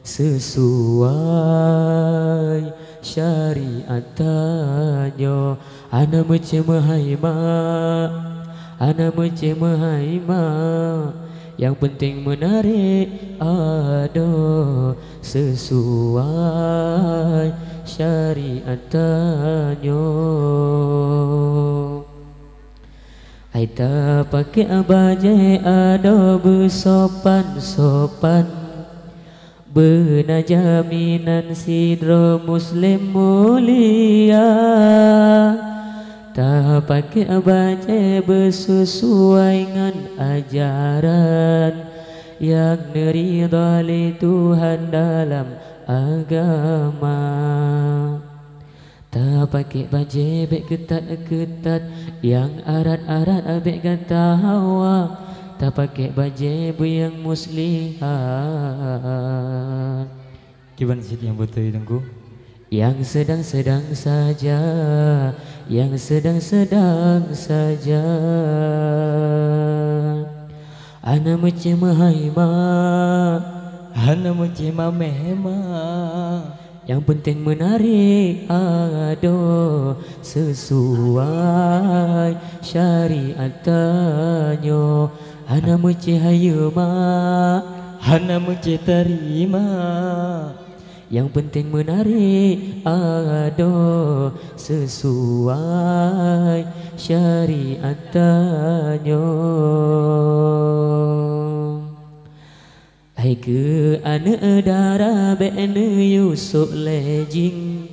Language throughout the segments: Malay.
sesuai syariatannya. Ana mecemahai yang penting menarik sesuai syariatannya. Aita pakai abajai bersopan-sopan, benar jaminan sidro muslim mulia. Tak pakai abajai bersesuai dengan ajaran yang neridhali Tuhan dalam agama. Tak pakai baju beg ketat-ketat yang arat-arat abeg kata Hawa. Tak pakai baju yang muslihat. Gimana sih yang betul itu? Yang sedang-sedang saja, yang sedang-sedang saja. Ana mecemahai Ana memang. yang penting menarik sesuai syariatannya. Ana mecahaya Ana terima. yang penting menarik sesuai syariatannya. Hai ke anak darah bene Yusuf lejing,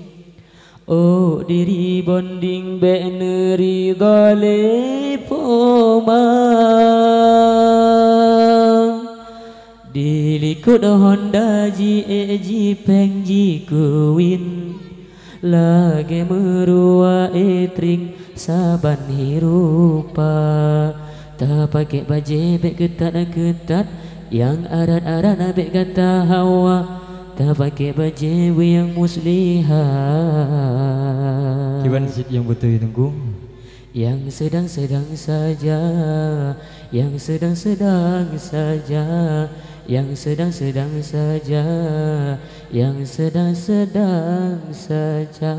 oh diri bonding bene ridale poma. Dilikut Honda ji pengji kuwin, lagi merua etring saban hirupa. Tak pakai baju beg ketat-ketat yang arat-arat abeg kata Hawa. Tak pakai baju yang muslihat. Gimana sih yang betul itu? Yang sedang-sedang saja, yang sedang-sedang saja, yang sedang-sedang saja, yang sedang-sedang saja.